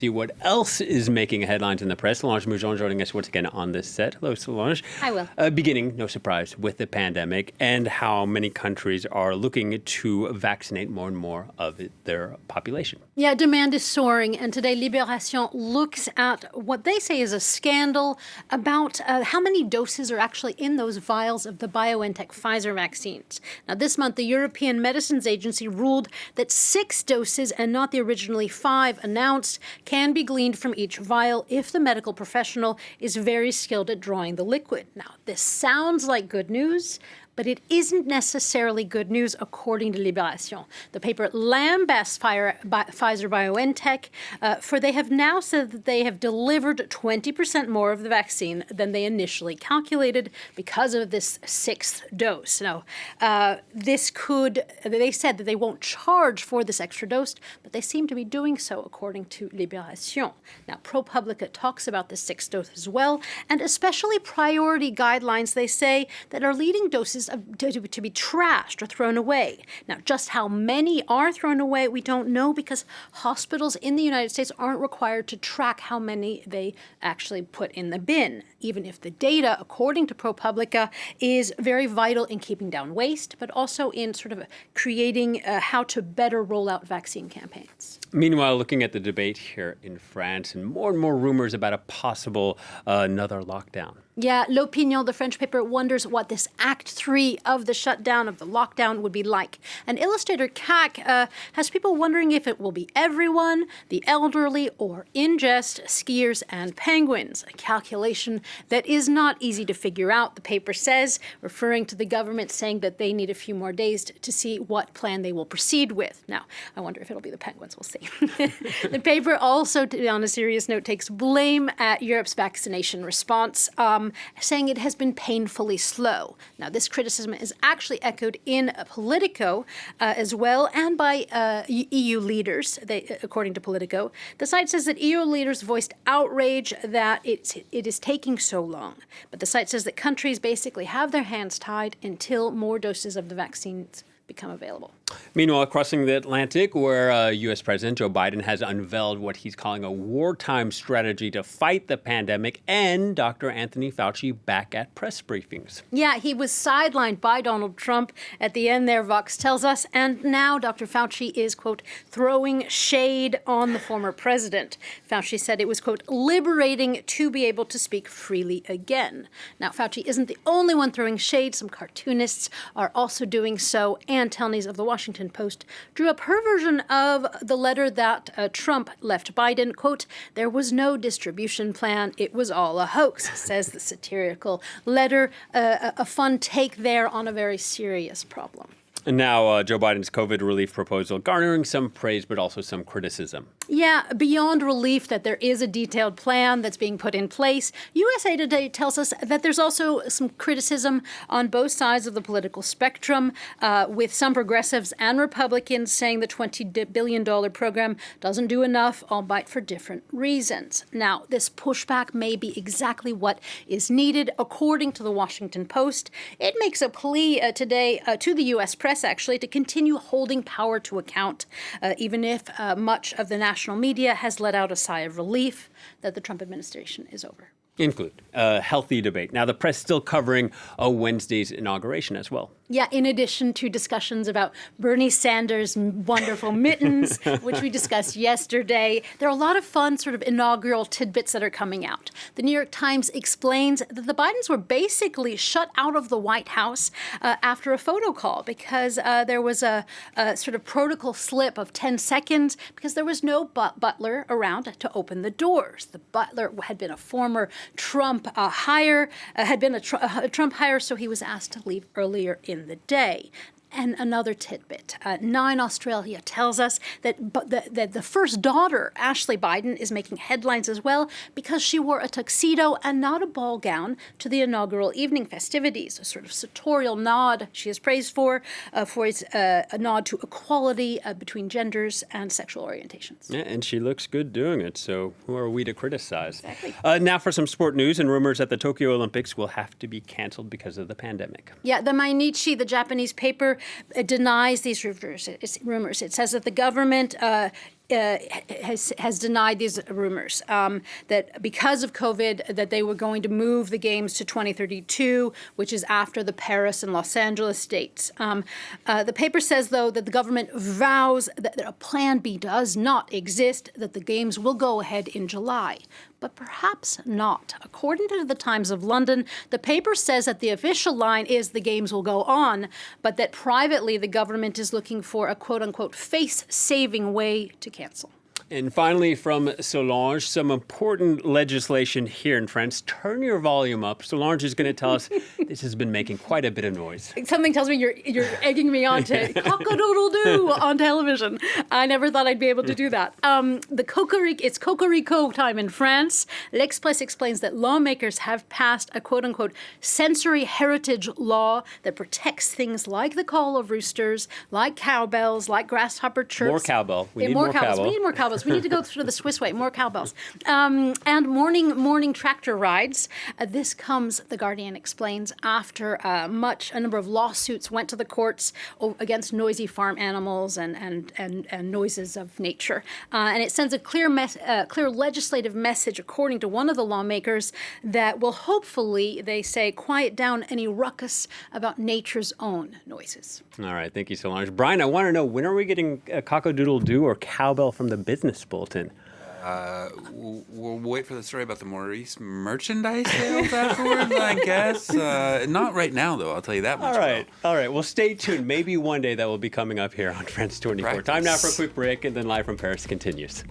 See what else is making headlines in the press. Solange Moujon joining us once again on this set. Hello, Solange. Hi, Will. Beginning, no surprise, with the pandemic and how many countries are looking to vaccinate more and more of their population. Yeah, demand is soaring, and today Libération looks at what they say is a scandal about how many doses are actually in those vials of the BioNTech Pfizer vaccines. Now, this month, the European Medicines Agency ruled that 6 doses and not the originally 5 announced can be gleaned from each vial if the medical professional is very skilled at drawing the liquid. Now, this sounds like good news, but it isn't necessarily good news, according to Libération. The paper lambasts Pfizer-BioNtech, for they have now said that they have delivered 20% more of the vaccine than they initially calculated because of this 6th dose. Now, they said that they won't charge for this extra dose, but they seem to be doing so, according to Libération. Now, ProPublica talks about the 6th dose as well, and especially priority guidelines, they say, that are leading doses to be trashed or thrown away. Now, just how many are thrown away, we don't know, because hospitals in the United States aren't required to track how many they actually put in the bin, even if the data, according to ProPublica, is very vital in keeping down waste, but also in sort of creating how to better roll out vaccine campaigns. Meanwhile, looking at the debate here in France and more rumors about a possible another lockdown. Yeah, L'Opinion, the French paper, wonders what this Act 3 of the shutdown, of the lockdown, would be like. And illustrator CAC has people wondering if it will be everyone, the elderly, or in jest, skiers and penguins. A calculation that is not easy to figure out, the paper says, referring to the government saying that they need a few more days to see what plan they will proceed with. Now, I wonder if it'll be the penguins, we'll see. The paper also, on a serious note, takes blame at Europe's vaccination response, saying it has been painfully slow. Now, this criticism is actually echoed in Politico as well, and by EU leaders, according to Politico. The site says that EU leaders voiced outrage that it is taking so long. But the site says that countries basically have their hands tied until more doses of the vaccines become available. Meanwhile, crossing the Atlantic, where U.S. President Joe Biden has unveiled what he's calling a wartime strategy to fight the pandemic, and Dr. Anthony Fauci back at press briefings. Yeah, he was sidelined by Donald Trump at the end there, Vox tells us, and now Dr. Fauci is, quote, throwing shade on the former president. Fauci said it was, quote, liberating to be able to speak freely again. Now, Fauci isn't the only one throwing shade. Some cartoonists are also doing so. Ann Telney of the Washington Post drew up her version of the letter that Trump left Biden. Quote, there was no distribution plan. It was all a hoax, says the satirical letter. A fun take there on a very serious problem. And now Joe Biden's COVID relief proposal garnering some praise, but also some criticism. Yeah, beyond relief that there is a detailed plan that's being put in place, USA Today tells us that there's also some criticism on both sides of the political spectrum, with some progressives and Republicans saying the $20 billion program doesn't do enough, albeit for different reasons. Now, this pushback may be exactly what is needed, according to the Washington Post. It makes a plea today to the U.S. press, actually, to continue holding power to account, even if much of the national media has let out a sigh of relief that the Trump administration is over. Include a healthy debate. Now, the press still covering Wednesday's inauguration as well. Yeah, in addition to discussions about Bernie Sanders' wonderful mittens, which we discussed yesterday, there are a lot of fun sort of inaugural tidbits that are coming out. The New York Times explains that the Bidens were basically shut out of the White House after a photo call because there was a sort of protocol slip of 10 seconds because there was no butler around to open the doors. The butler had been a former Trump hire, Trump hire, so he was asked to leave earlier in the day. And another tidbit, Nine Australia tells us that the first daughter, Ashley Biden, is making headlines as well because she wore a tuxedo and not a ball gown to the inaugural evening festivities, a sort of sartorial nod she is praised for its a nod to equality between genders and sexual orientations. Yeah, and she looks good doing it, so who are we to criticize? Exactly. Now for some sport news and rumors that the Tokyo Olympics will have to be canceled because of the pandemic. Yeah, the Mainichi, the Japanese paper, denies these rumors. It says that the government has denied these rumors that because of COVID, that they were going to move the games to 2032, which is after the Paris and Los Angeles dates. The paper says, though, that the government vows that a plan B does not exist, that the games will go ahead in July. But perhaps not. According to the Times of London, the paper says that the official line is the games will go on, but that privately the government is looking for a quote-unquote face-saving way to cancel. And finally, from Solange, some important legislation here in France. Turn your volume up. Solange is going to tell us this has been making quite a bit of noise. Something tells me you're egging me on to cock-a-doodle-doo on television. I never thought I'd be able to do that. It's Cocorico time in France. L'Express explains that lawmakers have passed a quote-unquote sensory heritage law that protects things like the call of roosters, like cowbells, like grasshopper chirps. More cowbell. We need more cowbell. We need more cowbells. We need to go through the Swiss way, more cowbells. And morning tractor rides. This comes, The Guardian explains, after a number of lawsuits went to the courts against noisy farm animals and noises of nature. And it sends a clear legislative message, according to one of the lawmakers, that will hopefully, they say, quiet down any ruckus about nature's own noises. All right. Thank you, Solange. Brian, I want to know, when are we getting a cock-a-doodle-doo or cowbell from the business bulletin? We'll wait for the story about the Maurice merchandise sales afterwards, I guess. Not right now, though. I'll tell you that much. All right. Well, stay tuned. Maybe one day that will be coming up here on France 24. Practice. Time now for a quick break, and then Live from Paris continues.